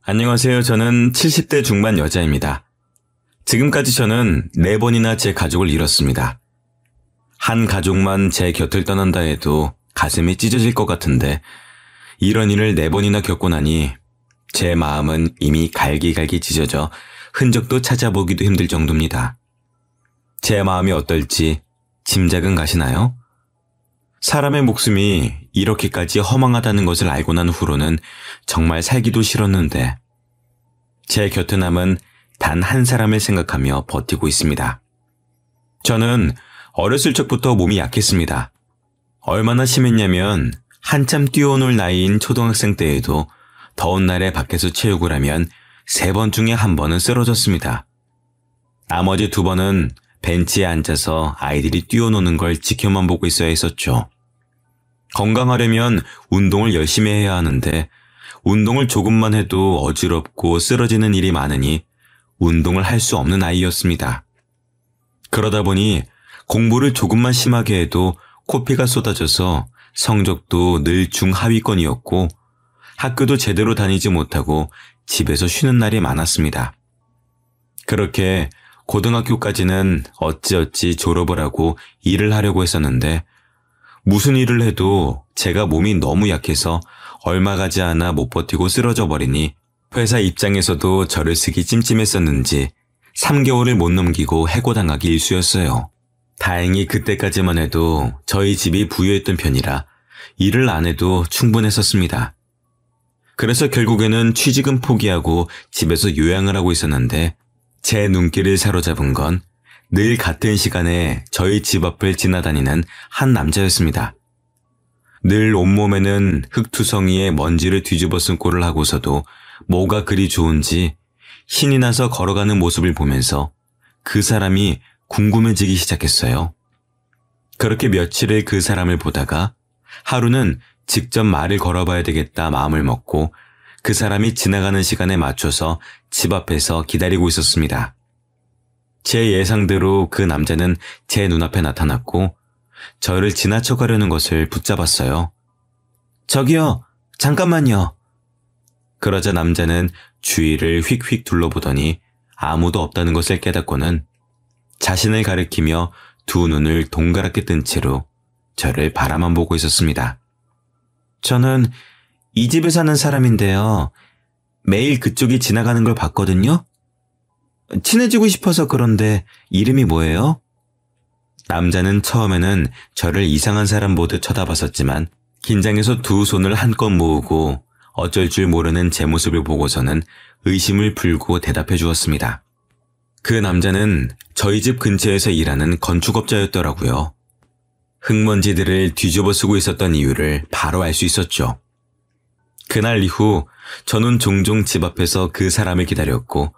안녕하세요. 저는 70대 중반 여자입니다. 지금까지 저는 4번이나 제 가족을 잃었습니다. 한 가족만 제 곁을 떠난다 해도 가슴이 찢어질 것 같은데 이런 일을 4번이나 겪고 나니 제 마음은 이미 갈기갈기 찢어져 흔적도 찾아보기도 힘들 정도입니다. 제 마음이 어떨지 짐작은 가시나요? 사람의 목숨이 이렇게까지 허망하다는 것을 알고 난 후로는 정말 살기도 싫었는데 제 곁에 남은 단 한 사람을 생각하며 버티고 있습니다. 저는 어렸을 적부터 몸이 약했습니다. 얼마나 심했냐면 한참 뛰어놀 나이인 초등학생 때에도 더운 날에 밖에서 체육을 하면 3번 중에 1번은 쓰러졌습니다. 나머지 2번은 벤치에 앉아서 아이들이 뛰어노는 걸 지켜만 보고 있어야 했었죠. 건강하려면 운동을 열심히 해야 하는데 운동을 조금만 해도 어지럽고 쓰러지는 일이 많으니 운동을 할 수 없는 아이였습니다. 그러다 보니 공부를 조금만 심하게 해도 코피가 쏟아져서 성적도 늘 중하위권이었고 학교도 제대로 다니지 못하고 집에서 쉬는 날이 많았습니다. 그렇게 고등학교까지는 어찌어찌 졸업을 하고 일을 하려고 했었는데 무슨 일을 해도 제가 몸이 너무 약해서 얼마 가지 않아 못 버티고 쓰러져 버리니 회사 입장에서도 저를 쓰기 찜찜했었는지 3개월을 못 넘기고 해고당하기 일쑤였어요. 다행히 그때까지만 해도 저희 집이 부유했던 편이라 일을 안 해도 충분했었습니다. 그래서 결국에는 취직은 포기하고 집에서 요양을 하고 있었는데 제 눈길을 사로잡은 건 늘 같은 시간에 저희 집 앞을 지나다니는 한 남자였습니다. 늘 온몸에는 흙투성이에 먼지를 뒤집어 쓴 꼴을 하고서도 뭐가 그리 좋은지 신이 나서 걸어가는 모습을 보면서 그 사람이 궁금해지기 시작했어요. 그렇게 며칠을 그 사람을 보다가 하루는 직접 말을 걸어봐야 되겠다 마음을 먹고 그 사람이 지나가는 시간에 맞춰서 집 앞에서 기다리고 있었습니다. 제 예상대로 그 남자는 제 눈앞에 나타났고 저를 지나쳐 가려는 것을 붙잡았어요. 저기요, 잠깐만요. 그러자 남자는 주위를 휙휙 둘러보더니 아무도 없다는 것을 깨닫고는 자신을 가리키며 2 눈을 동그랗게 뜬 채로 저를 바라만 보고 있었습니다. 저는 이 집에 사는 사람인데요. 매일 그쪽이 지나가는 걸 봤거든요. 친해지고 싶어서 그런데 이름이 뭐예요? 남자는 처음에는 저를 이상한 사람 보듯 쳐다봤었지만 긴장해서 2 손을 한껏 모으고 어쩔 줄 모르는 제 모습을 보고서는 의심을 풀고 대답해 주었습니다. 그 남자는 저희 집 근처에서 일하는 건축업자였더라고요. 흙먼지들을 뒤집어 쓰고 있었던 이유를 바로 알 수 있었죠. 그날 이후 저는 종종 집 앞에서 그 사람을 기다렸고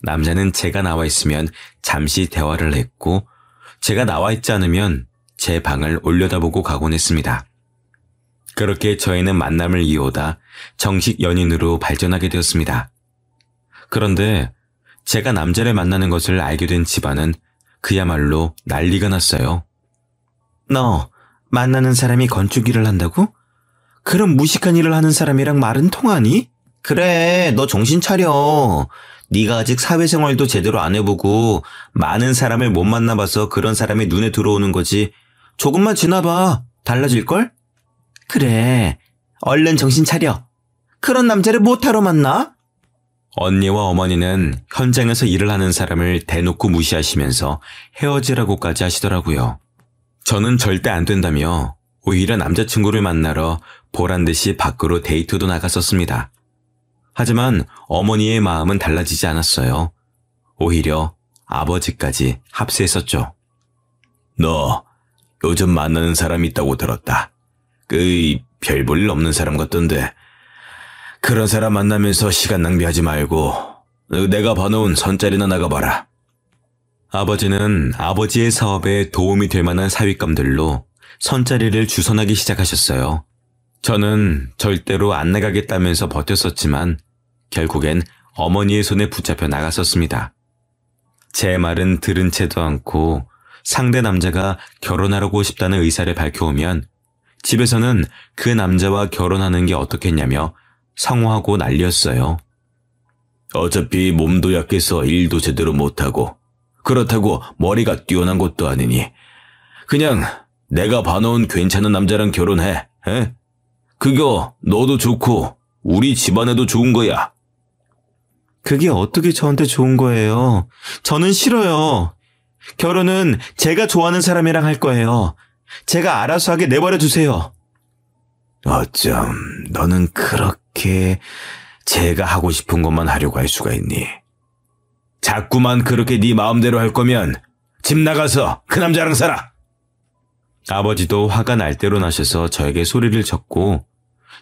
남자는 제가 나와 있으면 잠시 대화를 했고 제가 나와 있지 않으면 제 방을 올려다보고 가곤 했습니다. 그렇게 저희는 만남을 이어오다 정식 연인으로 발전하게 되었습니다. 그런데 제가 남자를 만나는 것을 알게 된 집안은 그야말로 난리가 났어요. 너 만나는 사람이 건축 일을 한다고? 그럼 무식한 일을 하는 사람이랑 말은 통하니? 그래, 너 정신 차려. 네가 아직 사회생활도 제대로 안 해보고 많은 사람을 못 만나봐서 그런 사람이 눈에 들어오는 거지. 조금만 지나봐. 달라질걸? 그래, 얼른 정신 차려. 그런 남자를 못하러 만나? 언니와 어머니는 현장에서 일을 하는 사람을 대놓고 무시하시면서 헤어지라고까지 하시더라고요. 저는 절대 안 된다며 오히려 남자친구를 만나러 보란듯이 밖으로 데이트도 나갔었습니다. 하지만 어머니의 마음은 달라지지 않았어요. 오히려 아버지까지 합세했었죠. 너 요즘 만나는 사람 있다고 들었다. 별 볼 일 없는 사람 같던데. 그런 사람 만나면서 시간 낭비하지 말고 내가 봐놓은 선짜리나 나가봐라. 아버지는 아버지의 사업에 도움이 될 만한 사윗감들로 선짜리를 주선하기 시작하셨어요. 저는 절대로 안 나가겠다면서 버텼었지만 결국엔 어머니의 손에 붙잡혀 나갔었습니다. 제 말은 들은 채도 않고 상대 남자가 결혼하고 싶다는 의사를 밝혀오면 집에서는 그 남자와 결혼하는 게 어떻겠냐며 성화하고 난리였어요. 어차피 몸도 약해서 일도 제대로 못하고 그렇다고 머리가 뛰어난 것도 아니니 그냥 내가 봐놓은 괜찮은 남자랑 결혼해. 에? 그거 너도 좋고 우리 집안에도 좋은 거야. 그게 어떻게 저한테 좋은 거예요? 저는 싫어요. 결혼은 제가 좋아하는 사람이랑 할 거예요. 제가 알아서 하게 내버려 두세요. 어쩜 너는 그렇게 제가 하고 싶은 것만 하려고 할 수가 있니? 자꾸만 그렇게 네 마음대로 할 거면 집 나가서 그 남자랑 살아. 아버지도 화가 날 대로 나셔서 저에게 소리를 쳤고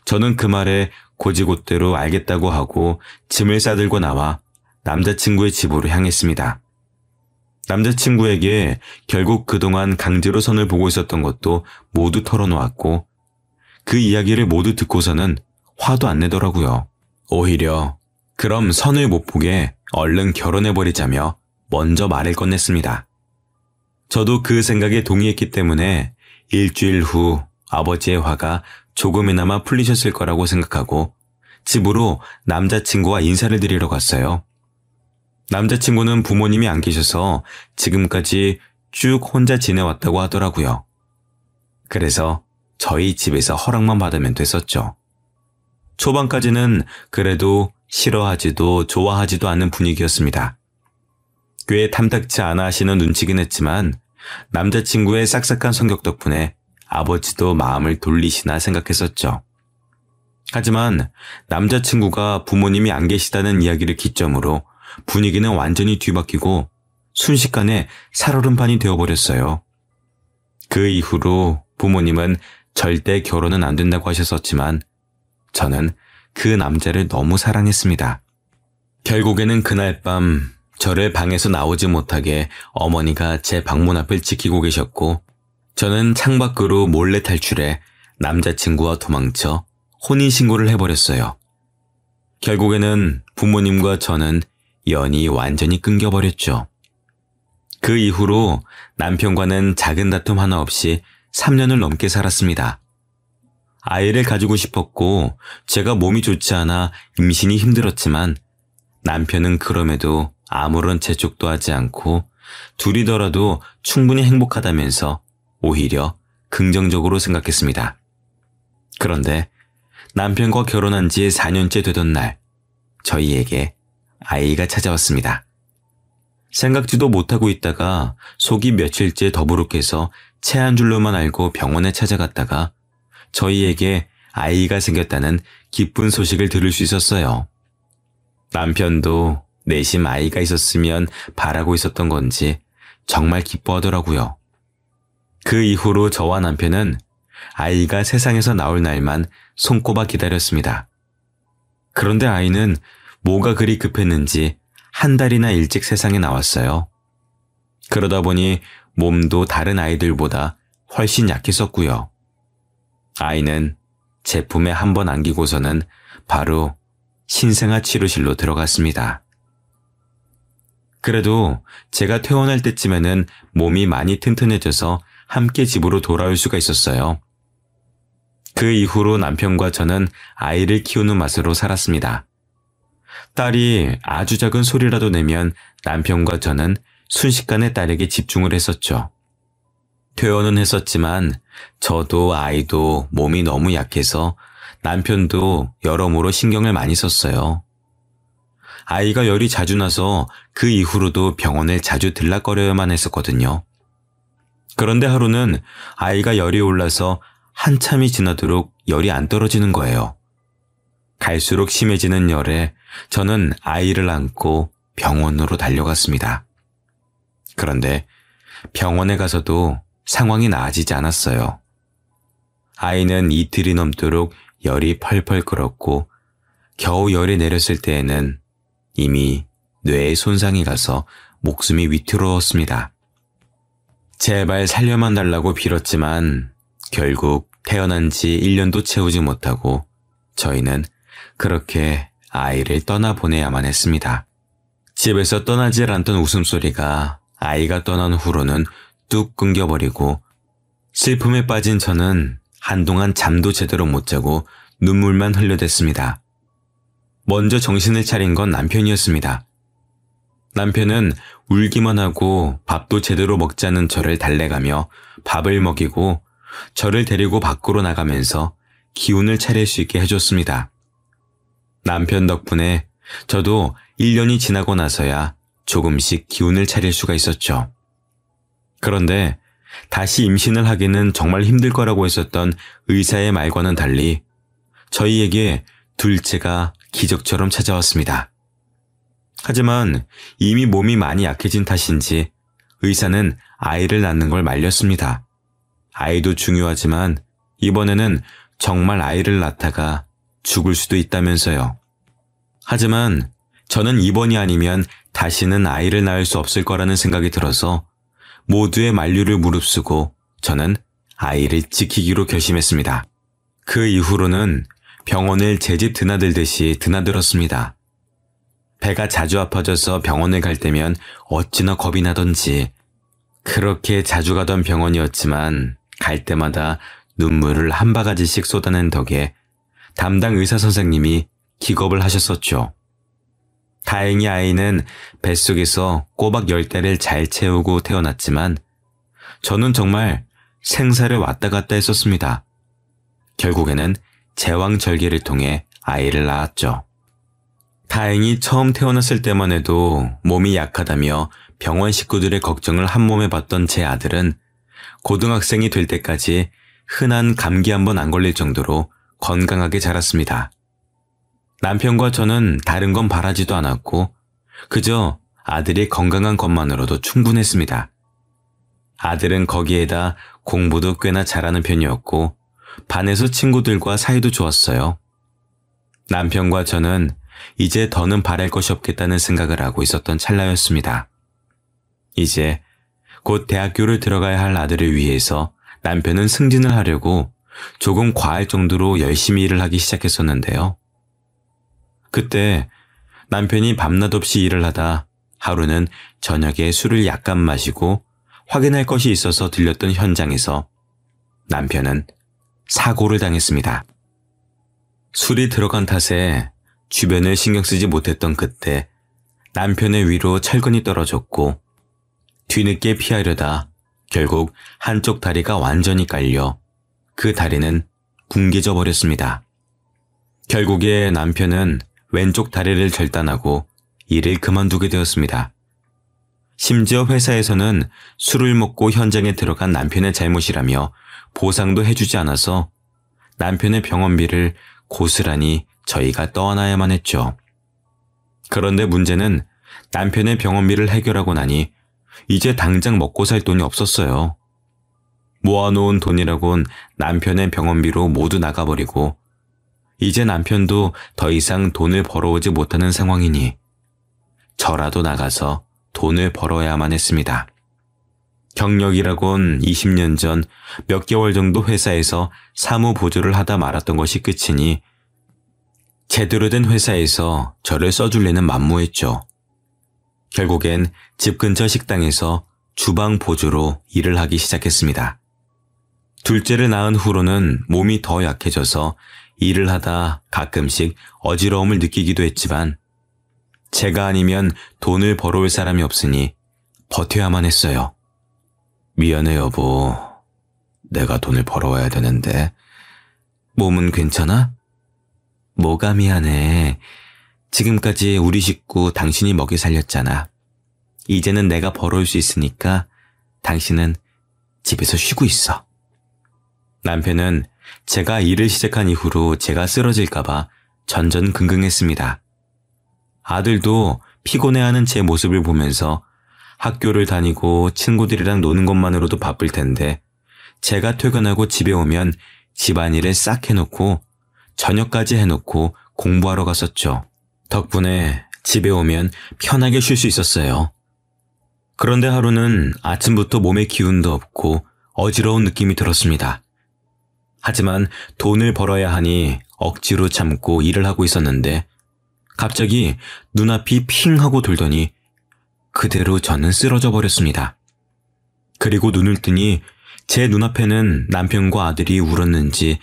저는 그 말에 고지곳대로 알겠다고 하고 짐을 싸들고 나와 남자친구의 집으로 향했습니다. 남자친구에게 결국 그동안 강제로 선을 보고 있었던 것도 모두 털어놓았고 그 이야기를 모두 듣고서는 화도 안 내더라고요. 오히려 그럼 선을 못 보게 얼른 결혼해버리자며 먼저 말을 꺼냈습니다. 저도 그 생각에 동의했기 때문에 일주일 후 아버지의 화가 조금이나마 풀리셨을 거라고 생각하고 집으로 남자친구와 인사를 드리러 갔어요. 남자친구는 부모님이 안 계셔서 지금까지 쭉 혼자 지내왔다고 하더라고요. 그래서 저희 집에서 허락만 받으면 됐었죠. 초반까지는 그래도 싫어하지도 좋아하지도 않는 분위기였습니다. 꽤 탐탁치 않아 하시는 눈치긴 했지만 남자친구의 싹싹한 성격 덕분에 아버지도 마음을 돌리시나 생각했었죠. 하지만 남자친구가 부모님이 안 계시다는 이야기를 기점으로 분위기는 완전히 뒤바뀌고 순식간에 살얼음판이 되어버렸어요. 그 이후로 부모님은 절대 결혼은 안 된다고 하셨었지만 저는 그 남자를 너무 사랑했습니다. 결국에는 그날 밤 저를 방에서 나오지 못하게 어머니가 제 방문 앞을 지키고 계셨고 저는 창밖으로 몰래 탈출해 남자친구와 도망쳐 혼인신고를 해버렸어요. 결국에는 부모님과 저는 연이 완전히 끊겨버렸죠. 그 이후로 남편과는 작은 다툼 하나 없이 3년을 넘게 살았습니다. 아이를 가지고 싶었고 제가 몸이 좋지 않아 임신이 힘들었지만 남편은 그럼에도 아무런 재촉도 하지 않고 둘이더라도 충분히 행복하다면서 오히려 긍정적으로 생각했습니다. 그런데 남편과 결혼한 지 4년째 되던 날 저희에게 아이가 찾아왔습니다. 생각지도 못하고 있다가 속이 며칠째 더부룩해서 체한 줄로만 알고 병원에 찾아갔다가 저희에게 아이가 생겼다는 기쁜 소식을 들을 수 있었어요. 남편도 내심 아이가 있었으면 바라고 있었던 건지 정말 기뻐하더라고요. 그 이후로 저와 남편은 아이가 세상에서 나올 날만 손꼽아 기다렸습니다. 그런데 아이는 뭐가 그리 급했는지 한 달이나 일찍 세상에 나왔어요. 그러다 보니 몸도 다른 아이들보다 훨씬 약했었고요. 아이는 제 품에 한 번 안기고서는 바로 신생아 치료실로 들어갔습니다. 그래도 제가 퇴원할 때쯤에는 몸이 많이 튼튼해져서 함께 집으로 돌아올 수가 있었어요. 그 이후로 남편과 저는 아이를 키우는 맛으로 살았습니다. 딸이 아주 작은 소리라도 내면 남편과 저는 순식간에 딸에게 집중을 했었죠. 퇴원은 했었지만 저도 아이도 몸이 너무 약해서 남편도 여러모로 신경을 많이 썼어요. 아이가 열이 자주 나서 그 이후로도 병원에 자주 들락거려야만 했었거든요. 그런데 하루는 아이가 열이 올라서 한참이 지나도록 열이 안 떨어지는 거예요. 갈수록 심해지는 열에 저는 아이를 안고 병원으로 달려갔습니다. 그런데 병원에 가서도 상황이 나아지지 않았어요. 아이는 이틀이 넘도록 열이 펄펄 끓었고 겨우 열이 내렸을 때에는 이미 뇌에 손상이 가서 목숨이 위태로웠습니다. 제발 살려만 달라고 빌었지만 결국 태어난 지 1년도 채우지 못하고 저희는 그렇게 아이를 떠나보내야만 했습니다. 집에서 떠나질 않던 웃음소리가 아이가 떠난 후로는 뚝 끊겨버리고 슬픔에 빠진 저는 한동안 잠도 제대로 못 자고 눈물만 흘려댔습니다. 먼저 정신을 차린 건 남편이었습니다. 남편은 울기만 하고 밥도 제대로 먹지 않는 저를 달래가며 밥을 먹이고 저를 데리고 밖으로 나가면서 기운을 차릴 수 있게 해줬습니다. 남편 덕분에 저도 1년이 지나고 나서야 조금씩 기운을 차릴 수가 있었죠. 그런데 다시 임신을 하기는 정말 힘들 거라고 했었던 의사의 말과는 달리 저희에게 둘째가 기적처럼 찾아왔습니다. 하지만 이미 몸이 많이 약해진 탓인지 의사는 아이를 낳는 걸 말렸습니다. 아이도 중요하지만 이번에는 정말 아이를 낳다가 죽을 수도 있다면서요. 하지만 저는 이번이 아니면 다시는 아이를 낳을 수 없을 거라는 생각이 들어서 모두의 만류를 무릅쓰고 저는 아이를 지키기로 결심했습니다. 그 이후로는 병원을 제 집 드나들듯이 드나들었습니다. 배가 자주 아파져서 병원을 갈 때면 어찌나 겁이 나던지 그렇게 자주 가던 병원이었지만 갈 때마다 눈물을 한 바가지씩 쏟아낸 덕에 담당 의사 선생님이 기겁을 하셨었죠. 다행히 아이는 뱃속에서 꼬박 10달을 잘 채우고 태어났지만 저는 정말 생사를 왔다 갔다 했었습니다. 결국에는 제왕절개를 통해 아이를 낳았죠. 다행히 처음 태어났을 때만 해도 몸이 약하다며 병원 식구들의 걱정을 한 몸에 받던 제 아들은 고등학생이 될 때까지 흔한 감기 한 번 안 걸릴 정도로 건강하게 자랐습니다. 남편과 저는 다른 건 바라지도 않았고 그저 아들이 건강한 것만으로도 충분했습니다. 아들은 거기에다 공부도 꽤나 잘하는 편이었고 반에서 친구들과 사이도 좋았어요. 남편과 저는 이제 더는 바랄 것이 없겠다는 생각을 하고 있었던 찰나였습니다. 이제 곧 대학교를 들어가야 할 아들을 위해서 남편은 승진을 하려고 조금 과할 정도로 열심히 일을 하기 시작했었는데요. 그때 남편이 밤낮 없이 일을 하다 하루는 저녁에 술을 약간 마시고 확인할 것이 있어서 들렸던 현장에서 남편은 사고를 당했습니다. 술이 들어간 탓에 주변을 신경 쓰지 못했던 그때 남편의 위로 철근이 떨어졌고 뒤늦게 피하려다 결국 한쪽 다리가 완전히 깔려 그 다리는 붕괴져 버렸습니다. 결국에 남편은 왼쪽 다리를 절단하고 일을 그만두게 되었습니다. 심지어 회사에서는 술을 먹고 현장에 들어간 남편의 잘못이라며 보상도 해주지 않아서 남편의 병원비를 고스란히 저희가 떠안아야만 했죠. 그런데 문제는 남편의 병원비를 해결하고 나니 이제 당장 먹고 살 돈이 없었어요. 모아놓은 돈이라곤 남편의 병원비로 모두 나가버리고 이제 남편도 더 이상 돈을 벌어오지 못하는 상황이니 저라도 나가서 돈을 벌어야만 했습니다. 경력이라곤 20년 전 몇 개월 정도 회사에서 사무 보조를 하다 말았던 것이 끝이니 제대로 된 회사에서 저를 써줄 리는 만무했죠. 결국엔 집 근처 식당에서 주방 보조로 일을 하기 시작했습니다. 둘째를 낳은 후로는 몸이 더 약해져서 일을 하다 가끔씩 어지러움을 느끼기도 했지만 제가 아니면 돈을 벌어올 사람이 없으니 버텨야만 했어요. 미안해 여보. 내가 돈을 벌어와야 되는데. 몸은 괜찮아? 뭐가 미안해. 지금까지 우리 식구 당신이 먹여 살렸잖아. 이제는 내가 벌어올 수 있으니까 당신은 집에서 쉬고 있어. 남편은 제가 일을 시작한 이후로 제가 쓰러질까봐 전전긍긍했습니다. 아들도 피곤해하는 제 모습을 보면서 학교를 다니고 친구들이랑 노는 것만으로도 바쁠 텐데 제가 퇴근하고 집에 오면 집안일을 싹 해놓고 저녁까지 해놓고 공부하러 갔었죠. 덕분에 집에 오면 편하게 쉴 수 있었어요. 그런데 하루는 아침부터 몸에 기운도 없고 어지러운 느낌이 들었습니다. 하지만 돈을 벌어야 하니 억지로 참고 일을 하고 있었는데 갑자기 눈앞이 핑 하고 돌더니 그대로 저는 쓰러져 버렸습니다. 그리고 눈을 뜨니 제 눈앞에는 남편과 아들이 울었는지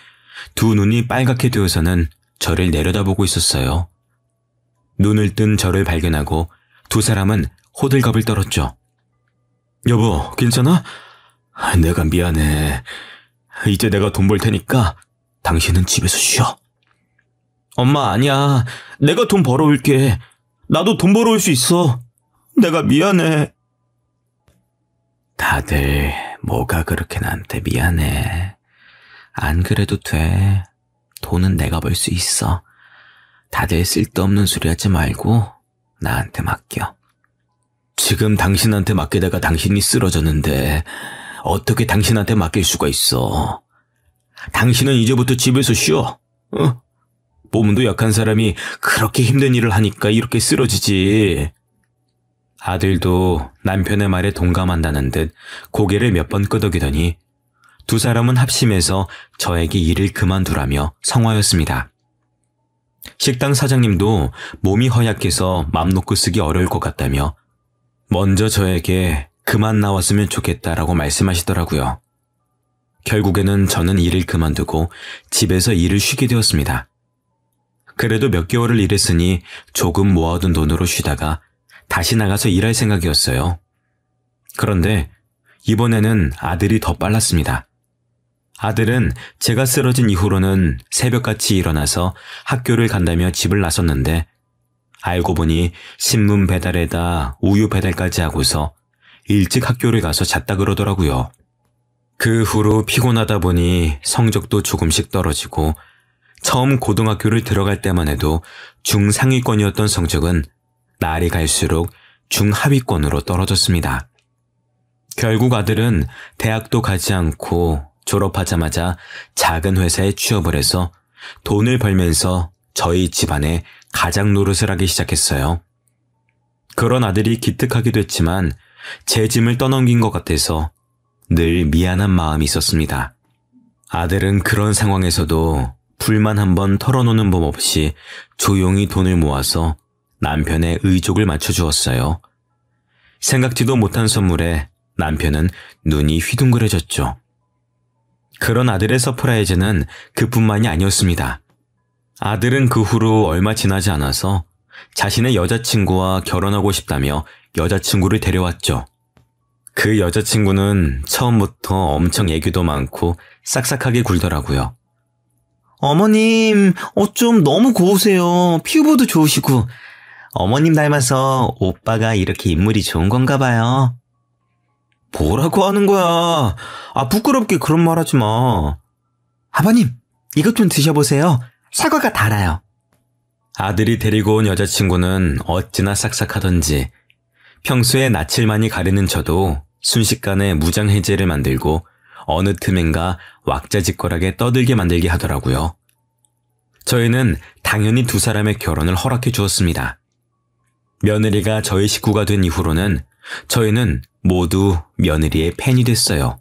두 눈이 빨갛게 되어서는 저를 내려다보고 있었어요. 눈을 뜬 저를 발견하고 두 사람은 호들갑을 떨었죠. 여보, 괜찮아? 내가 미안해. 이제 내가 돈 벌 테니까 당신은 집에서 쉬어. 엄마, 아니야. 내가 돈 벌어올게. 나도 돈 벌어올 수 있어. 내가 미안해. 다들 뭐가 그렇게 나한테 미안해. 안 그래도 돼. 돈은 내가 벌 수 있어. 다들 쓸데없는 소리 하지 말고 나한테 맡겨. 지금 당신한테 맡기다가 당신이 쓰러졌는데 어떻게 당신한테 맡길 수가 있어. 당신은 이제부터 집에서 쉬어. 몸도 약한 사람이 그렇게 힘든 일을 하니까 이렇게 쓰러지지. 아들도 남편의 말에 동감한다는 듯 고개를 몇 번 끄덕이더니 두 사람은 합심해서 저에게 일을 그만두라며 성화였습니다. 식당 사장님도 몸이 허약해서 맘 놓고 쓰기 어려울 것 같다며 먼저 저에게 그만 나왔으면 좋겠다라고 말씀하시더라고요. 결국에는 저는 일을 그만두고 집에서 일을 쉬게 되었습니다. 그래도 몇 개월을 일했으니 조금 모아둔 돈으로 쉬다가 다시 나가서 일할 생각이었어요. 그런데 이번에는 아들이 더 빨랐습니다. 아들은 제가 쓰러진 이후로는 새벽같이 일어나서 학교를 간다며 집을 나섰는데 알고 보니 신문 배달에다 우유 배달까지 하고서 일찍 학교를 가서 잤다 그러더라고요. 그 후로 피곤하다 보니 성적도 조금씩 떨어지고 처음 고등학교를 들어갈 때만 해도 중상위권이었던 성적은 날이 갈수록 중하위권으로 떨어졌습니다. 결국 아들은 대학도 가지 않고 졸업하자마자 작은 회사에 취업을 해서 돈을 벌면서 저희 집안에 가장 노릇을 하기 시작했어요. 그런 아들이 기특하기도 했지만 제 짐을 떠넘긴 것 같아서 늘 미안한 마음이 있었습니다. 아들은 그런 상황에서도 불만 한번 털어놓는 법 없이 조용히 돈을 모아서 남편의 의족을 맞춰주었어요. 생각지도 못한 선물에 남편은 눈이 휘둥그레졌죠. 그런 아들의 서프라이즈는 그뿐만이 아니었습니다. 아들은 그 후로 얼마 지나지 않아서 자신의 여자친구와 결혼하고 싶다며 여자친구를 데려왔죠. 그 여자친구는 처음부터 엄청 애교도 많고 싹싹하게 굴더라고요. 어머님, 어쩜 너무 고우세요. 피부도 좋으시고. 어머님 닮아서 오빠가 이렇게 인물이 좋은 건가 봐요. 뭐라고 하는 거야. 부끄럽게 그런 말 하지 마. 아버님, 이것 좀 드셔보세요. 사과가 달아요. 아들이 데리고 온 여자친구는 어찌나 싹싹하던지 평소에 낯을 많이 가리는 저도 순식간에 무장해제를 만들고 어느 틈엔가 왁자지껄하게 떠들게 만들게 하더라고요. 저희는 당연히 두 사람의 결혼을 허락해 주었습니다. 며느리가 저희 식구가 된 이후로는 저희는 모두 며느리의 팬이 됐어요.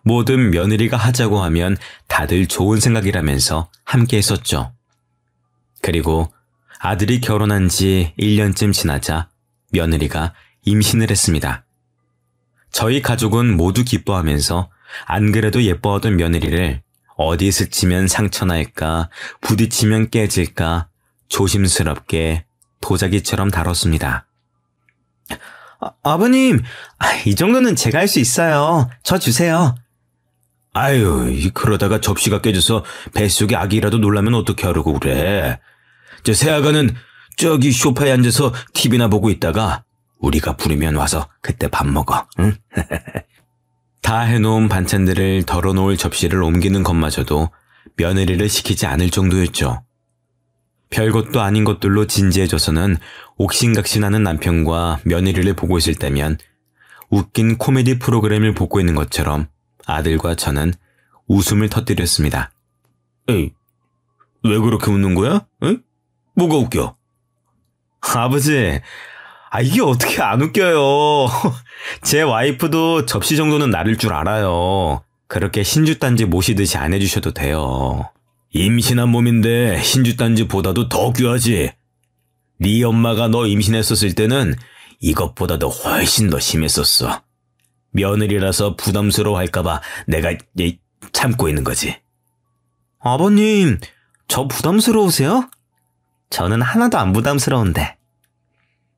뭐든 며느리가 하자고 하면 다들 좋은 생각이라면서 함께 했었죠. 그리고 아들이 결혼한 지 1년쯤 지나자 며느리가 임신을 했습니다. 저희 가족은 모두 기뻐하면서 안 그래도 예뻐하던 며느리를 어디 스치면 상처날까, 부딪히면 깨질까 조심스럽게 도자기처럼 다뤘습니다. 아버님, 이 정도는 제가 할 수 있어요. 저 주세요. 아유, 그러다가 접시가 깨져서 뱃속에 아기라도 놀라면 어떻게 하려고 그래. 저 새아가는 저기 소파에 앉아서 TV나 보고 있다가 우리가 부르면 와서 그때 밥 먹어, 응? 다 해놓은 반찬들을 덜어놓을 접시를 옮기는 것마저도 며느리를 시키지 않을 정도였죠. 별것도 아닌 것들로 진지해져서는 옥신각신하는 남편과 며느리를 보고 있을 때면 웃긴 코미디 프로그램을 보고 있는 것처럼 아들과 저는 웃음을 터뜨렸습니다. 에이, 왜 그렇게 웃는 거야? 응? 뭐가 웃겨? 아버지, 이게 어떻게 안 웃겨요. 제 와이프도 접시 정도는 나를 줄 알아요. 그렇게 신주단지 모시듯이 안 해주셔도 돼요. 임신한 몸인데 신주단지보다도 더 귀하지. 네 엄마가 너 임신했었을 때는 이것보다도 훨씬 더 심했었어. 며느리라서 부담스러워할까봐 내가 참고 있는 거지. 아버님, 저 부담스러우세요? 저는 하나도 안 부담스러운데.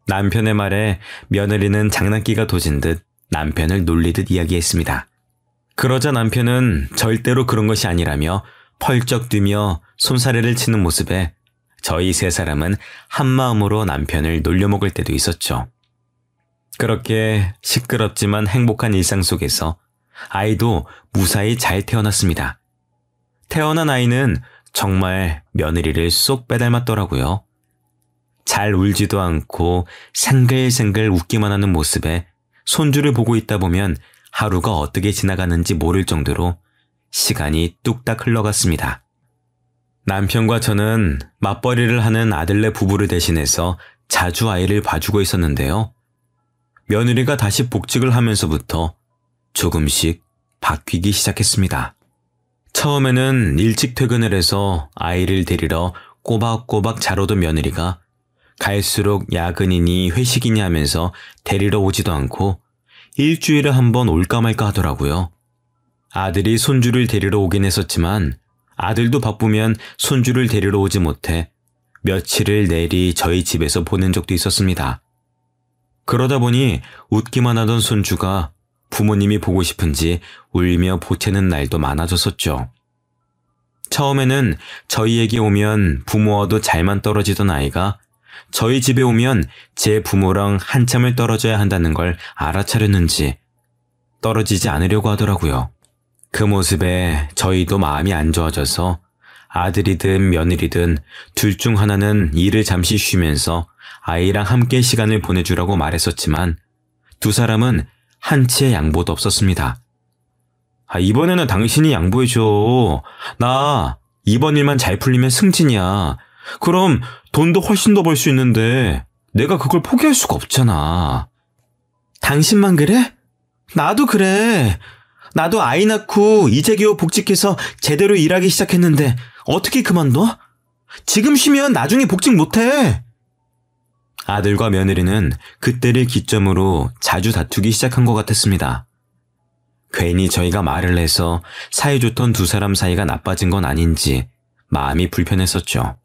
남편의 말에 며느리는 장난기가 도진 듯 남편을 놀리듯 이야기했습니다. 그러자 남편은 절대로 그런 것이 아니라며 펄쩍 뛰며 손사래를 치는 모습에 저희 세 사람은 한마음으로 남편을 놀려먹을 때도 있었죠. 그렇게 시끄럽지만 행복한 일상 속에서 아이도 무사히 잘 태어났습니다. 태어난 아이는 정말 며느리를 쏙 빼닮았더라고요. 잘 울지도 않고 생글생글 웃기만 하는 모습에 손주를 보고 있다 보면 하루가 어떻게 지나가는지 모를 정도로 시간이 뚝딱 흘러갔습니다. 남편과 저는 맞벌이를 하는 아들네 부부를 대신해서 자주 아이를 봐주고 있었는데요. 며느리가 다시 복직을 하면서부터 조금씩 바뀌기 시작했습니다. 처음에는 일찍 퇴근을 해서 아이를 데리러 꼬박꼬박 자러던 며느리가 갈수록 야근이니 회식이니 하면서 데리러 오지도 않고 일주일에 한 번 올까 말까 하더라고요. 아들이 손주를 데리러 오긴 했었지만 아들도 바쁘면 손주를 데리러 오지 못해 며칠을 내리 저희 집에서 보낸 적도 있었습니다. 그러다 보니 웃기만 하던 손주가 부모님이 보고 싶은지 울며 보채는 날도 많아졌었죠. 처음에는 저희에게 오면 부모와도 잘만 떨어지던 아이가 저희 집에 오면 제 부모랑 한참을 떨어져야 한다는 걸 알아차렸는지 떨어지지 않으려고 하더라고요. 그 모습에 저희도 마음이 안 좋아져서 아들이든 며느리든 둘 중 하나는 일을 잠시 쉬면서 아이랑 함께 시간을 보내주라고 말했었지만 두 사람은 한치의 양보도 없었습니다. 이번에는 당신이 양보해줘. 나 이번 일만 잘 풀리면 승진이야. 그럼 돈도 훨씬 더 벌 수 있는데 내가 그걸 포기할 수가 없잖아. 당신만 그래? 나도 그래. 나도 아이 낳고 이제 겨우 복직해서 제대로 일하기 시작했는데 어떻게 그만둬? 지금 쉬면 나중에 복직 못해. 아들과 며느리는 그때를 기점으로 자주 다투기 시작한 것 같았습니다. 괜히 저희가 말을 해서 사이좋던 두 사람 사이가 나빠진 건 아닌지 마음이 불편했었죠.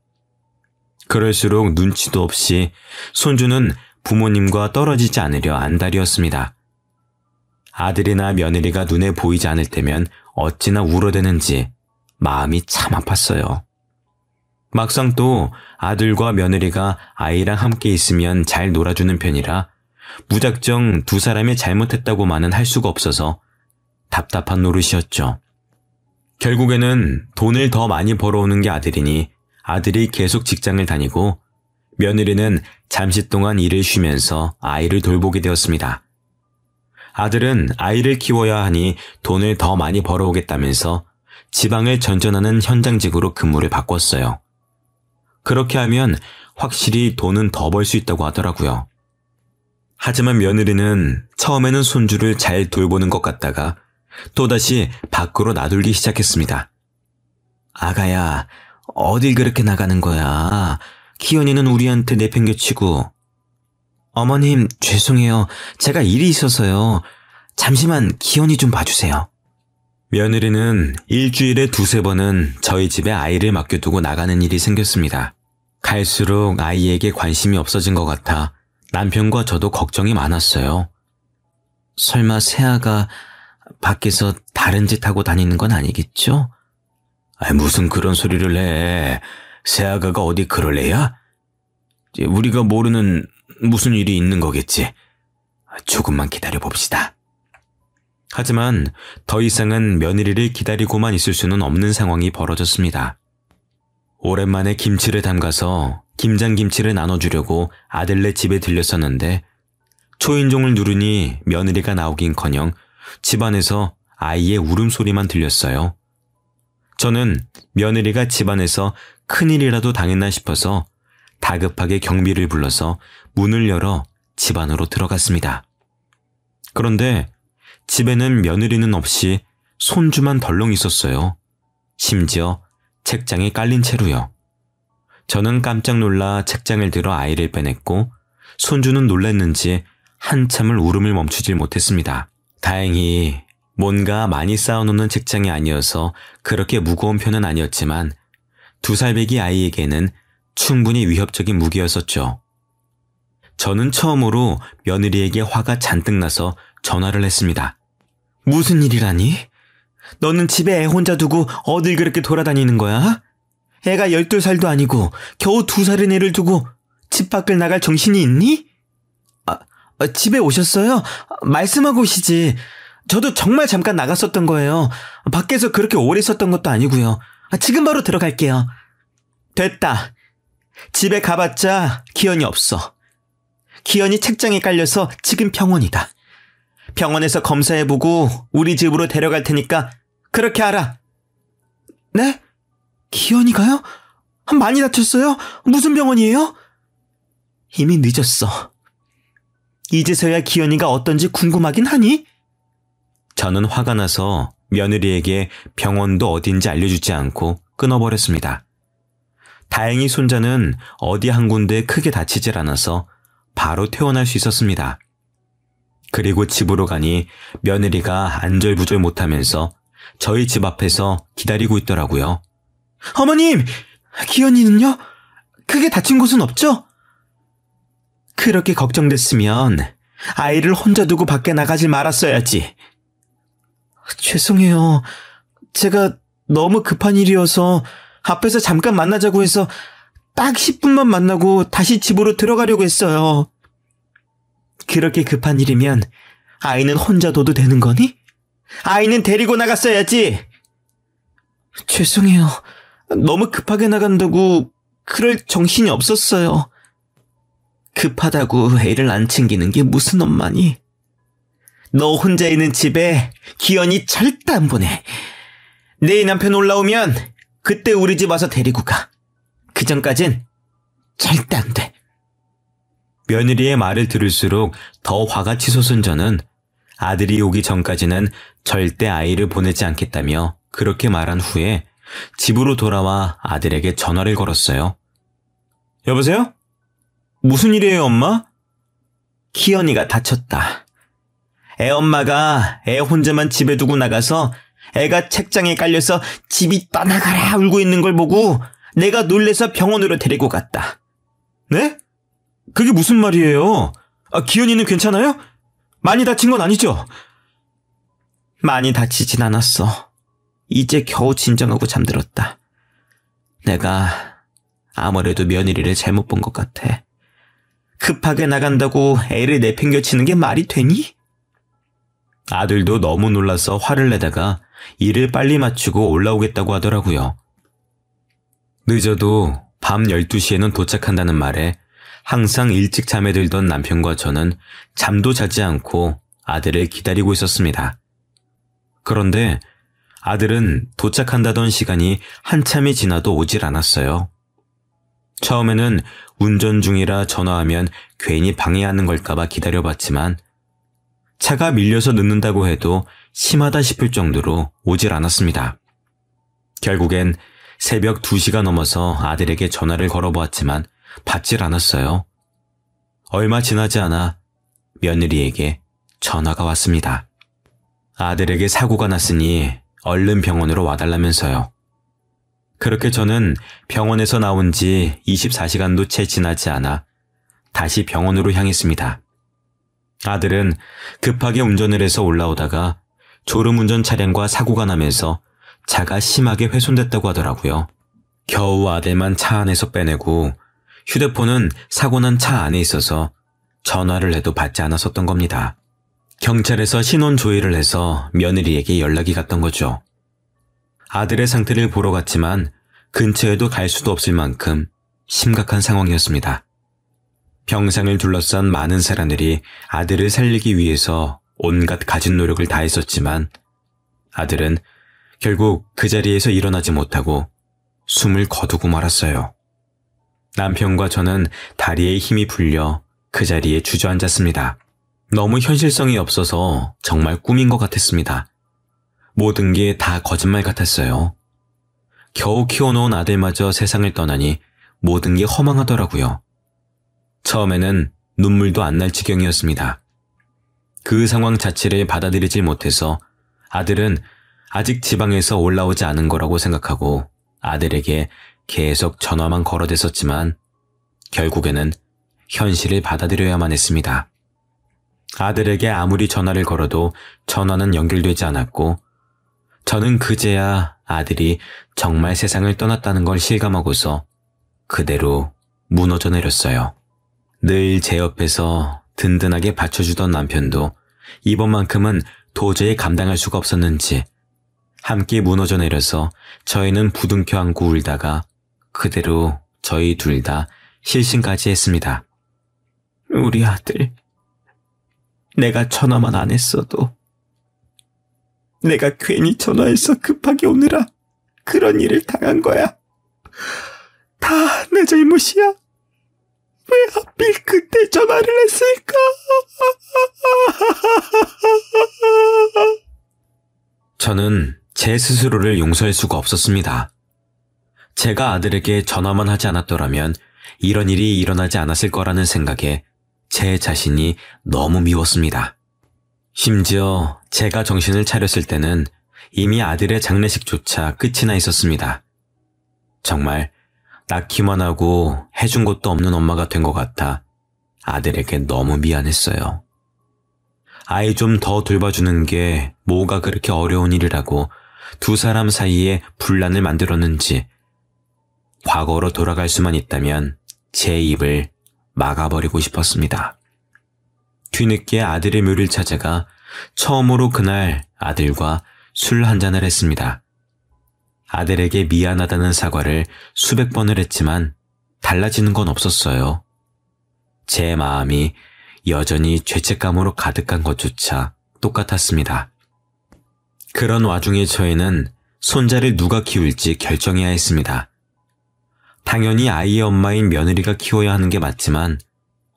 그럴수록 눈치도 없이 손주는 부모님과 떨어지지 않으려 안달이었습니다. 아들이나 며느리가 눈에 보이지 않을 때면 어찌나 울어대는지 마음이 참 아팠어요. 막상 또 아들과 며느리가 아이랑 함께 있으면 잘 놀아주는 편이라 무작정 두 사람이 잘못했다고만은 할 수가 없어서 답답한 노릇이었죠. 결국에는 돈을 더 많이 벌어오는 게 아들이니 아들이 계속 직장을 다니고 며느리는 잠시 동안 일을 쉬면서 아이를 돌보게 되었습니다. 아들은 아이를 키워야 하니 돈을 더 많이 벌어오겠다면서 지방을 전전하는 현장직으로 근무를 바꿨어요. 그렇게 하면 확실히 돈은 더 벌 수 있다고 하더라고요. 하지만 며느리는 처음에는 손주를 잘 돌보는 것 같다가 또다시 밖으로 나돌기 시작했습니다. 아가야, 어딜 그렇게 나가는 거야? 기현이는 우리한테 내팽개치고. 어머님, 죄송해요. 제가 일이 있어서요. 잠시만 기현이 좀 봐주세요. 며느리는 일주일에 두세 번은 저희 집에 아이를 맡겨두고 나가는 일이 생겼습니다. 갈수록 아이에게 관심이 없어진 것 같아 남편과 저도 걱정이 많았어요. 설마 새아가 밖에서 다른 짓 하고 다니는 건 아니겠죠? 무슨 그런 소리를 해. 새아가가 어디 그럴 애야? 우리가 모르는 무슨 일이 있는 거겠지. 조금만 기다려봅시다. 하지만 더 이상은 며느리를 기다리고만 있을 수는 없는 상황이 벌어졌습니다. 오랜만에 김치를 담가서 김장김치를 나눠주려고 아들네 집에 들렸었는데 초인종을 누르니 며느리가 나오긴커녕 집안에서 아이의 울음소리만 들렸어요. 저는 며느리가 집안에서 큰일이라도 당했나 싶어서 다급하게 경비를 불러서 문을 열어 집 안으로 들어갔습니다. 그런데 집에는 며느리는 없이 손주만 덜렁 있었어요. 심지어 책장에 깔린 채로요. 저는 깜짝 놀라 책장을 들어 아이를 빼냈고 손주는 놀랐는지 한참을 울음을 멈추질 못했습니다. 다행히 뭔가 많이 쌓아놓는 책장이 아니어서 그렇게 무거운 편은 아니었지만 2살 배기 아이에게는 충분히 위협적인 무기였었죠. 저는 처음으로 며느리에게 화가 잔뜩 나서 전화를 했습니다. 무슨 일이라니? 너는 집에 애 혼자 두고 어딜 그렇게 돌아다니는 거야? 애가 12살도 아니고 겨우 2살인 애를 두고 집 밖을 나갈 정신이 있니? 집에 오셨어요? 말씀하고 오시지. 저도 정말 잠깐 나갔었던 거예요. 밖에서 그렇게 오래 있었던 것도 아니고요. 지금 바로 들어갈게요. 됐다. 집에 가봤자 기현이 없어. 기현이 책장에 깔려서 지금 병원이다. 병원에서 검사해보고 우리 집으로 데려갈 테니까 그렇게 하라. 네? 기현이가요? 많이 다쳤어요? 무슨 병원이에요? 이미 늦었어. 이제서야 기현이가 어떤지 궁금하긴 하니? 저는 화가 나서 며느리에게 병원도 어딘지 알려주지 않고 끊어버렸습니다. 다행히 손자는 어디 한 군데 크게 다치질 않아서 바로 퇴원할 수 있었습니다. 그리고 집으로 가니 며느리가 안절부절 못하면서 저희 집 앞에서 기다리고 있더라고요. 어머님! 기현이는요? 크게 다친 곳은 없죠? 그렇게 걱정됐으면 아이를 혼자 두고 밖에 나가질 말았어야지. 죄송해요. 제가 너무 급한 일이어서 앞에서 잠깐 만나자고 해서 딱 10분만 만나고 다시 집으로 들어가려고 했어요. 그렇게 급한 일이면 아이는 혼자 둬도 되는 거니? 아이는 데리고 나갔어야지. 죄송해요. 너무 급하게 나간다고 그럴 정신이 없었어요. 급하다고 애를 안 챙기는 게 무슨 엄마니? 너 혼자 있는 집에 기현이 절대 안 보내. 내 남편 올라오면 그때 우리 집 와서 데리고 가. 그 전까진 절대 안 돼. 며느리의 말을 들을수록 더 화가 치솟은 저는 아들이 오기 전까지는 절대 아이를 보내지 않겠다며 그렇게 말한 후에 집으로 돌아와 아들에게 전화를 걸었어요. 여보세요? 무슨 일이에요, 엄마? 기현이가 다쳤다. 애 엄마가 애 혼자만 집에 두고 나가서 애가 책장에 깔려서 집이 떠나가라 울고 있는 걸 보고 내가 놀래서 병원으로 데리고 갔다. 네? 그게 무슨 말이에요? 기현이는 괜찮아요? 많이 다친 건 아니죠? 많이 다치진 않았어. 이제 겨우 진정하고 잠들었다. 내가 아무래도 며느리를 잘못 본 것 같아. 급하게 나간다고 애를 내팽겨치는 게 말이 되니? 아들도 너무 놀라서 화를 내다가 일을 빨리 마치고 올라오겠다고 하더라고요. 늦어도 밤 12시에는 도착한다는 말에 항상 일찍 잠에 들던 남편과 저는 잠도 자지 않고 아들을 기다리고 있었습니다. 그런데 아들은 도착한다던 시간이 한참이 지나도 오질 않았어요. 처음에는 운전 중이라 전화하면 괜히 방해하는 걸까봐 기다려봤지만 차가 밀려서 늦는다고 해도 심하다 싶을 정도로 오질 않았습니다. 결국엔 새벽 2시가 넘어서 아들에게 전화를 걸어보았지만 받질 않았어요. 얼마 지나지 않아 며느리에게 전화가 왔습니다. 아들에게 사고가 났으니 얼른 병원으로 와달라면서요. 그렇게 저는 병원에서 나온 지 24시간도 채 지나지 않아 다시 병원으로 향했습니다. 아들은 급하게 운전을 해서 올라오다가 졸음운전 차량과 사고가 나면서 차가 심하게 훼손됐다고 하더라고요. 겨우 아들만 차 안에서 빼내고 휴대폰은 사고 난 차 안에 있어서 전화를 해도 받지 않았었던 겁니다. 경찰에서 신원 조회를 해서 며느리에게 연락이 갔던 거죠. 아들의 상태를 보러 갔지만 근처에도 갈 수도 없을 만큼 심각한 상황이었습니다. 병상을 둘러싼 많은 사람들이 아들을 살리기 위해서 온갖 가진 노력을 다했었지만 아들은 결국 그 자리에서 일어나지 못하고 숨을 거두고 말았어요. 남편과 저는 다리에 힘이 풀려 그 자리에 주저앉았습니다. 너무 현실성이 없어서 정말 꿈인 것 같았습니다. 모든 게 다 거짓말 같았어요. 겨우 키워놓은 아들마저 세상을 떠나니 모든 게 허망하더라고요. 처음에는 눈물도 안 날 지경이었습니다. 그 상황 자체를 받아들이지 못해서 아들은 아직 지방에서 올라오지 않은 거라고 생각하고 아들에게 계속 전화만 걸어댔었지만 결국에는 현실을 받아들여야만 했습니다. 아들에게 아무리 전화를 걸어도 전화는 연결되지 않았고 저는 그제야 아들이 정말 세상을 떠났다는 걸 실감하고서 그대로 무너져 내렸어요. 늘 제 옆에서 든든하게 받쳐주던 남편도 이번만큼은 도저히 감당할 수가 없었는지 함께 무너져 내려서 저희는 부둥켜 안고 울다가 그대로 저희 둘 다 실신까지 했습니다. 우리 아들, 내가 전화만 안 했어도 내가 괜히 전화해서 급하게 오느라 그런 일을 당한 거야. 다 내 잘못이야. 왜 하필 그때 전화를 했을까? 저는 제 스스로를 용서할 수가 없었습니다. 제가 아들에게 전화만 하지 않았더라면 이런 일이 일어나지 않았을 거라는 생각에 제 자신이 너무 미웠습니다. 심지어 제가 정신을 차렸을 때는 이미 아들의 장례식조차 끝이 나 있었습니다. 정말 낳기만 하고 해준 것도 없는 엄마가 된 것 같아 아들에게 너무 미안했어요. 아이 좀 더 돌봐주는 게 뭐가 그렇게 어려운 일이라고 두 사람 사이에 분란을 만들었는지 과거로 돌아갈 수만 있다면 제 입을 막아버리고 싶었습니다. 뒤늦게 아들의 묘를 찾아가 처음으로 그날 아들과 술 한잔을 했습니다. 아들에게 미안하다는 사과를 수백 번을 했지만 달라지는 건 없었어요. 제 마음이 여전히 죄책감으로 가득한 것조차 똑같았습니다. 그런 와중에 저희는 손자를 누가 키울지 결정해야 했습니다. 당연히 아이의 엄마인 며느리가 키워야 하는 게 맞지만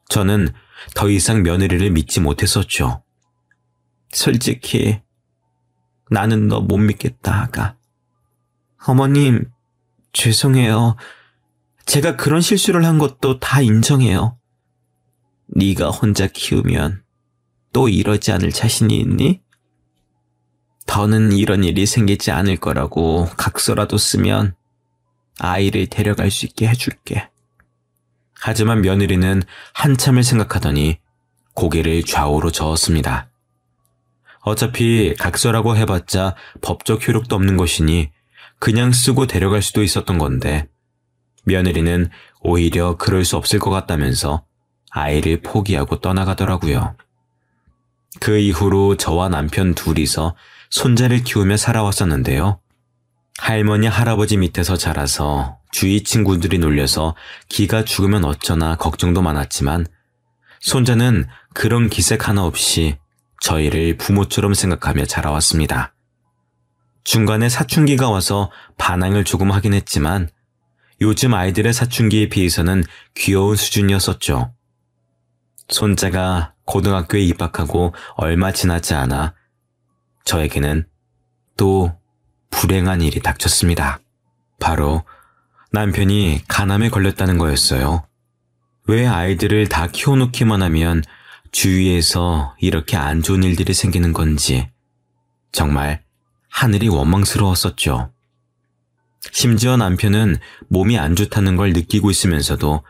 저는 더 이상 며느리를 믿지 못했었죠. 솔직히 나는 너 못 믿겠다, 아가. 어머님, 죄송해요. 제가 그런 실수를 한 것도 다 인정해요. 네가 혼자 키우면 또 이러지 않을 자신이 있니? 더는 이런 일이 생기지 않을 거라고 각서라도 쓰면 아이를 데려갈 수 있게 해줄게. 하지만 며느리는 한참을 생각하더니 고개를 좌우로 저었습니다. 어차피 각서라고 해봤자 법적 효력도 없는 것이니 그냥 쓰고 데려갈 수도 있었던 건데 며느리는 오히려 그럴 수 없을 것 같다면서 아이를 포기하고 떠나가더라고요. 그 이후로 저와 남편 둘이서 손자를 키우며 살아왔었는데요. 할머니 할아버지 밑에서 자라서 주위 친구들이 놀려서 기가 죽으면 어쩌나 걱정도 많았지만 손자는 그런 기색 하나 없이 저희를 부모처럼 생각하며 자라왔습니다. 중간에 사춘기가 와서 반항을 조금 하긴 했지만 요즘 아이들의 사춘기에 비해서는 귀여운 수준이었었죠. 손자가 고등학교에 입학하고 얼마 지나지 않아 저에게는 또 불행한 일이 닥쳤습니다. 바로 남편이 간암에 걸렸다는 거였어요. 왜 아이들을 다 키워놓기만 하면 주위에서 이렇게 안 좋은 일들이 생기는 건지 정말 하늘이 원망스러웠었죠. 심지어 남편은 몸이 안 좋다는 걸 느끼고 있으면서도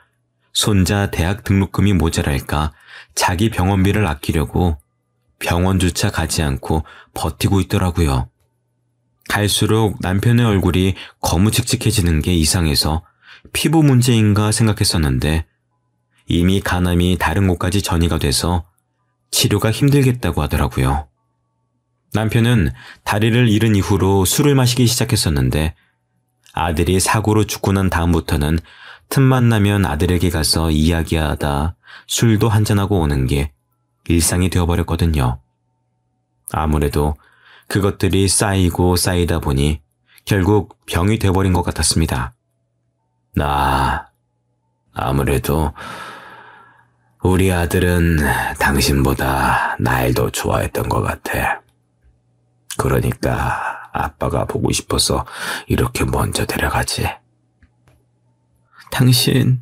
손자 대학 등록금이 모자랄까 자기 병원비를 아끼려고 병원조차 가지 않고 버티고 있더라고요. 갈수록 남편의 얼굴이 거무칙칙해지는 게 이상해서 피부 문제인가 생각했었는데 이미 간암이 다른 곳까지 전이가 돼서 치료가 힘들겠다고 하더라고요. 남편은 다리를 잃은 이후로 술을 마시기 시작했었는데 아들이 사고로 죽고 난 다음부터는 틈만 나면 아들에게 가서 이야기하다 술도 한잔하고 오는 게 일상이 되어버렸거든요. 아무래도 그것들이 쌓이고 쌓이다 보니 결국 병이 되어버린 것 같았습니다. 아무래도 우리 아들은 당신보다 날 더 좋아했던 것 같아. 그러니까 아빠가 보고 싶어서 이렇게 먼저 데려가지. 당신,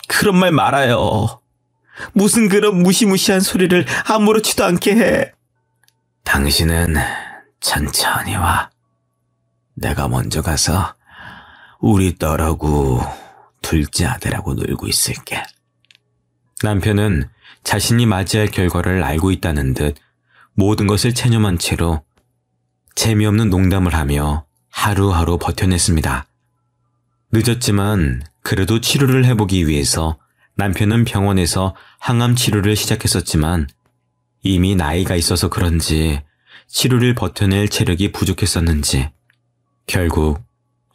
그런 말 말아요. 무슨 그런 무시무시한 소리를 아무렇지도 않게 해. 당신은 천천히 와. 내가 먼저 가서 우리 딸하고 둘째 아들하고 놀고 있을게. 남편은 자신이 맞이할 결과를 알고 있다는 듯 모든 것을 체념한 채로 재미없는 농담을 하며 하루하루 버텨냈습니다. 늦었지만 그래도 치료를 해보기 위해서 남편은 병원에서 항암 치료를 시작했었지만 이미 나이가 있어서 그런지 치료를 버텨낼 체력이 부족했었는지 결국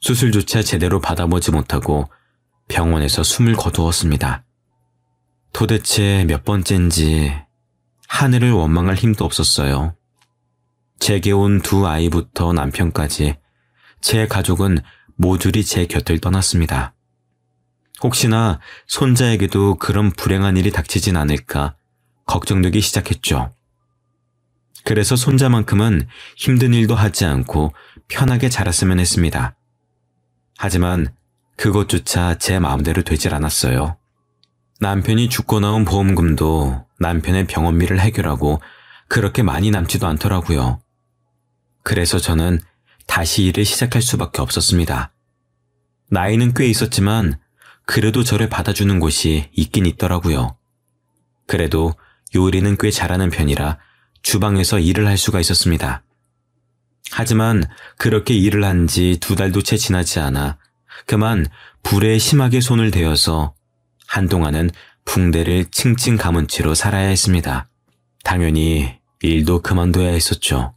수술조차 제대로 받아보지 못하고 병원에서 숨을 거두었습니다. 도대체 몇 번째인지 하늘을 원망할 힘도 없었어요. 제게 온 두 아이부터 남편까지 제 가족은 모조리 제 곁을 떠났습니다. 혹시나 손자에게도 그런 불행한 일이 닥치진 않을까 걱정되기 시작했죠. 그래서 손자만큼은 힘든 일도 하지 않고 편하게 자랐으면 했습니다. 하지만 그것조차 제 마음대로 되질 않았어요. 남편이 죽고 나온 보험금도 남편의 병원비를 해결하고 그렇게 많이 남지도 않더라고요. 그래서 저는 다시 일을 시작할 수밖에 없었습니다. 나이는 꽤 있었지만 그래도 저를 받아주는 곳이 있긴 있더라고요. 그래도 요리는 꽤 잘하는 편이라 주방에서 일을 할 수가 있었습니다. 하지만 그렇게 일을 한 지 2달도 채 지나지 않아 그만 불에 심하게 손을 대어서 한동안은 붕대를 칭칭 감은 채로 살아야 했습니다. 당연히 일도 그만둬야 했었죠.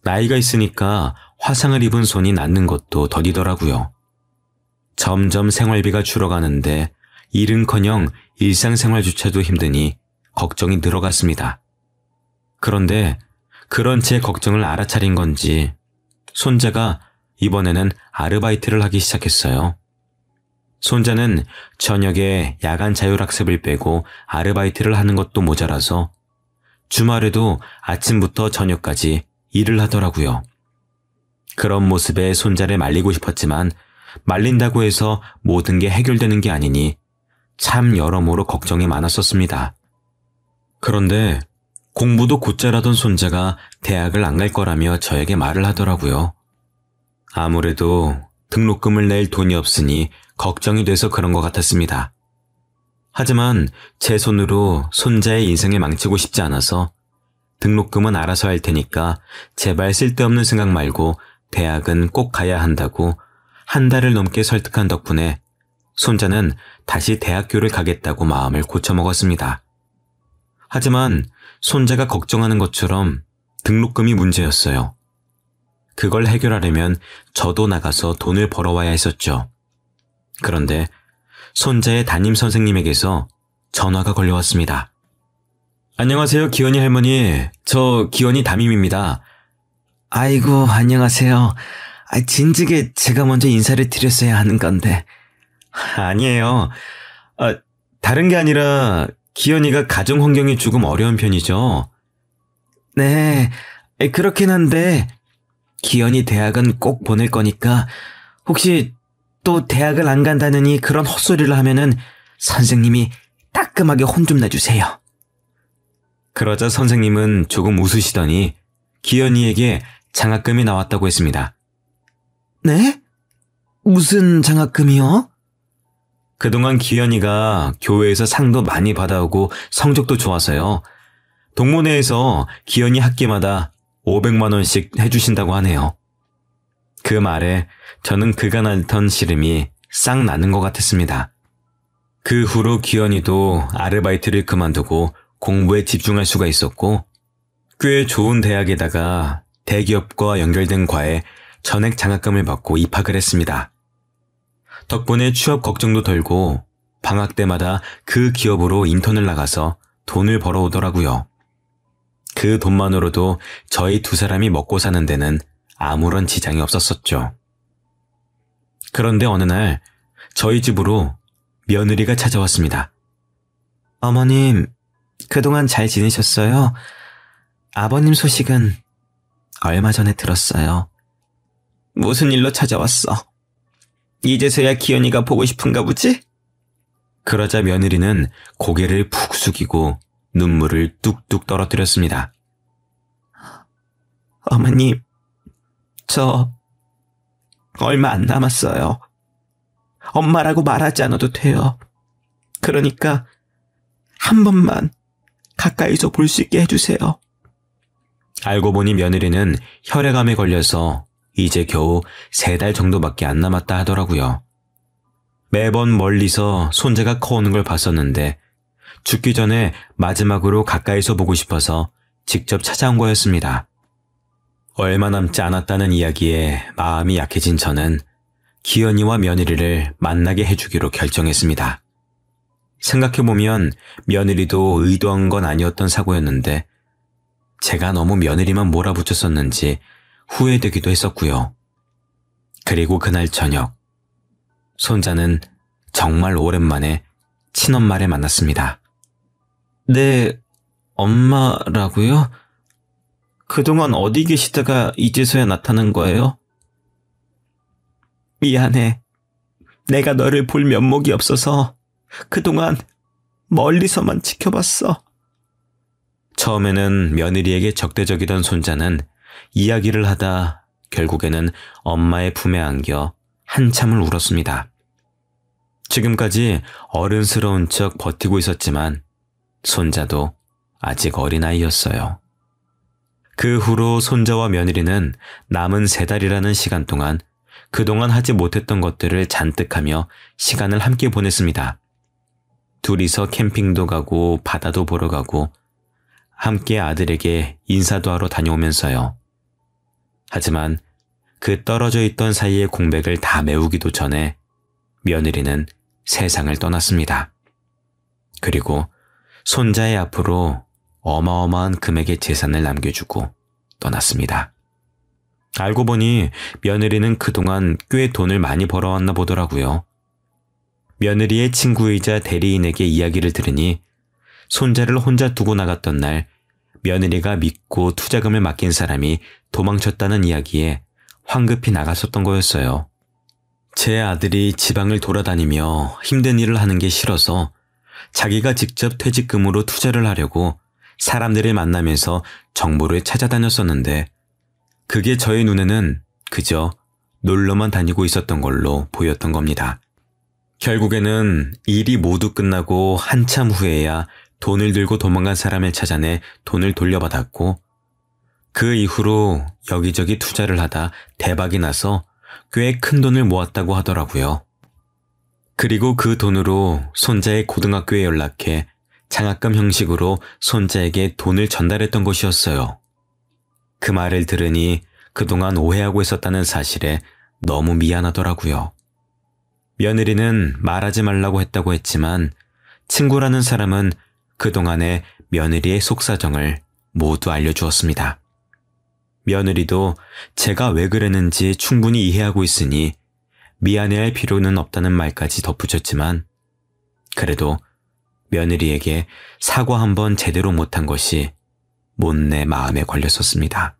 나이가 있으니까 화상을 입은 손이 낫는 것도 더디더라고요. 점점 생활비가 줄어가는데 일은커녕 일상생활조차도 힘드니 걱정이 늘어갔습니다. 그런데 그런 제 걱정을 알아차린 건지 손자가 이번에는 아르바이트를 하기 시작했어요. 손자는 저녁에 야간 자율학습을 빼고 아르바이트를 하는 것도 모자라서 주말에도 아침부터 저녁까지 일을 하더라고요. 그런 모습에 손자를 말리고 싶었지만 말린다고 해서 모든 게 해결되는 게 아니니 참 여러모로 걱정이 많았었습니다. 그런데 공부도 곧잘하던 손자가 대학을 안 갈 거라며 저에게 말을 하더라고요. 아무래도 등록금을 낼 돈이 없으니 걱정이 돼서 그런 것 같았습니다. 하지만 제 손으로 손자의 인생을 망치고 싶지 않아서 등록금은 알아서 할 테니까 제발 쓸데없는 생각 말고 대학은 꼭 가야 한다고 한 달을 넘게 설득한 덕분에 손자는 다시 대학교를 가겠다고 마음을 고쳐먹었습니다. 하지만 손자가 걱정하는 것처럼 등록금이 문제였어요. 그걸 해결하려면 저도 나가서 돈을 벌어와야 했었죠. 그런데 손자의 담임 선생님에게서 전화가 걸려왔습니다. 안녕하세요, 기원이 할머니. 저 기원이 담임입니다. 아이고, 안녕하세요. 진즉에 제가 먼저 인사를 드렸어야 하는 건데. 아니에요. 다른 게 아니라 기현이가 가정 환경이 조금 어려운 편이죠. 네, 그렇긴 한데 기현이 대학은 꼭 보낼 거니까 혹시 또 대학을 안 간다느니 그런 헛소리를 하면은 선생님이 따끔하게 혼 좀 내주세요. 그러자 선생님은 조금 웃으시더니 기현이에게 장학금이 나왔다고 했습니다. 네? 무슨 장학금이요? 그동안 기현이가 교회에서 상도 많이 받아오고 성적도 좋아서요. 동문회에서 기현이 학기마다 500만 원씩 해주신다고 하네요. 그 말에 저는 그간 앓던 시름이 싹 나는 것 같았습니다. 그 후로 기현이도 아르바이트를 그만두고 공부에 집중할 수가 있었고 꽤 좋은 대학에다가 대기업과 연결된 과에 전액 장학금을 받고 입학을 했습니다. 덕분에 취업 걱정도 덜고 방학 때마다 그 기업으로 인턴을 나가서 돈을 벌어오더라고요. 그 돈만으로도 저희 두 사람이 먹고 사는 데는 아무런 지장이 없었었죠. 그런데 어느 날 저희 집으로 며느리가 찾아왔습니다. 어머님, 그동안 잘 지내셨어요? 아버님 소식은 얼마 전에 들었어요. 무슨 일로 찾아왔어? 이제서야 기현이가 보고 싶은가 보지? 그러자 며느리는 고개를 푹 숙이고 눈물을 뚝뚝 떨어뜨렸습니다. 어머님, 저 얼마 안 남았어요. 엄마라고 말하지 않아도 돼요. 그러니까 한 번만 가까이서 볼 수 있게 해주세요. 알고 보니 며느리는 혈액암에 걸려서 이제 겨우 3달 정도밖에 안 남았다 하더라고요. 매번 멀리서 손자가 커오는 걸 봤었는데 죽기 전에 마지막으로 가까이서 보고 싶어서 직접 찾아온 거였습니다. 얼마 남지 않았다는 이야기에 마음이 약해진 저는 기현이와 며느리를 만나게 해주기로 결정했습니다. 생각해보면 며느리도 의도한 건 아니었던 사고였는데 제가 너무 며느리만 몰아붙였었는지 후회되기도 했었고요. 그리고 그날 저녁, 손자는 정말 오랜만에 친엄마를 만났습니다. 네, 엄마라고요? 그동안 어디 계시다가 이제서야 나타난 거예요? 미안해. 내가 너를 볼 면목이 없어서 그동안 멀리서만 지켜봤어. 처음에는 며느리에게 적대적이던 손자는 이야기를 하다 결국에는 엄마의 품에 안겨 한참을 울었습니다. 지금까지 어른스러운 척 버티고 있었지만 손자도 아직 어린아이였어요. 그 후로 손자와 며느리는 남은 3달이라는 시간 동안 그동안 하지 못했던 것들을 잔뜩 하며 시간을 함께 보냈습니다. 둘이서 캠핑도 가고 바다도 보러 가고 함께 아들에게 인사도 하러 다녀오면서요. 하지만 그 떨어져 있던 사이의 공백을 다 메우기도 전에 며느리는 세상을 떠났습니다. 그리고 손자의 앞으로 어마어마한 금액의 재산을 남겨주고 떠났습니다. 알고 보니 며느리는 그동안 꽤 돈을 많이 벌어왔나 보더라고요. 며느리의 친구이자 대리인에게 이야기를 들으니 손자를 혼자 두고 나갔던 날 며느리가 믿고 투자금을 맡긴 사람이 도망쳤다는 이야기에 황급히 나갔었던 거였어요. 제 아들이 지방을 돌아다니며 힘든 일을 하는 게 싫어서 자기가 직접 퇴직금으로 투자를 하려고 사람들을 만나면서 정보를 찾아다녔었는데 그게 저의 눈에는 그저 놀러만 다니고 있었던 걸로 보였던 겁니다. 결국에는 일이 모두 끝나고 한참 후에야 돈을 들고 도망간 사람을 찾아내 돈을 돌려받았고 그 이후로 여기저기 투자를 하다 대박이 나서 꽤 큰 돈을 모았다고 하더라고요. 그리고 그 돈으로 손자의 고등학교에 연락해 장학금 형식으로 손자에게 돈을 전달했던 것이었어요. 그 말을 들으니 그동안 오해하고 있었다는 사실에 너무 미안하더라고요. 며느리는 말하지 말라고 했다고 했지만 친구라는 사람은 그동안의 며느리의 속사정을 모두 알려주었습니다. 며느리도 제가 왜 그랬는지 충분히 이해하고 있으니 미안해할 필요는 없다는 말까지 덧붙였지만 그래도 며느리에게 사과 한번 제대로 못한 것이 못내 마음에 걸렸었습니다.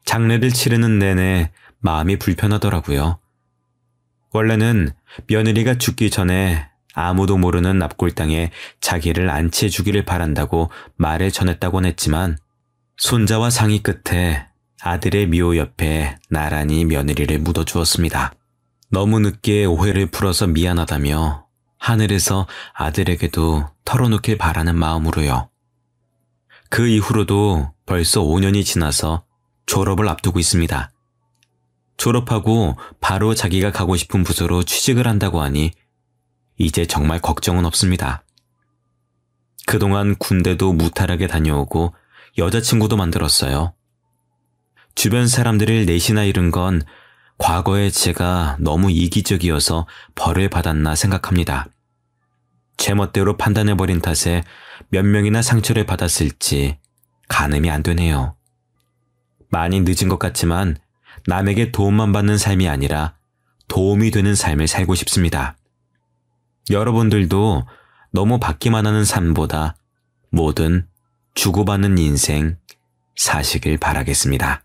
장례를 치르는 내내 마음이 불편하더라고요. 원래는 며느리가 죽기 전에 아무도 모르는 납골당에 자기를 안치해 주기를 바란다고 말을 전했다곤 했지만 손자와 상의 끝에 아들의 묘 옆에 나란히 며느리를 묻어주었습니다. 너무 늦게 오해를 풀어서 미안하다며 하늘에서 아들에게도 털어놓길 바라는 마음으로요. 그 이후로도 벌써 5년이 지나서 졸업을 앞두고 있습니다. 졸업하고 바로 자기가 가고 싶은 부서로 취직을 한다고 하니 이제 정말 걱정은 없습니다. 그동안 군대도 무탈하게 다녀오고 여자친구도 만들었어요. 주변 사람들을 넷이나 잃은 건 과거에 제가 너무 이기적이어서 벌을 받았나 생각합니다. 제멋대로 판단해버린 탓에 몇 명이나 상처를 받았을지 가늠이 안 되네요. 많이 늦은 것 같지만 남에게 도움만 받는 삶이 아니라 도움이 되는 삶을 살고 싶습니다. 여러분들도 너무 받기만 하는 삶보다 뭐든 주고받는 인생 사시길 바라겠습니다.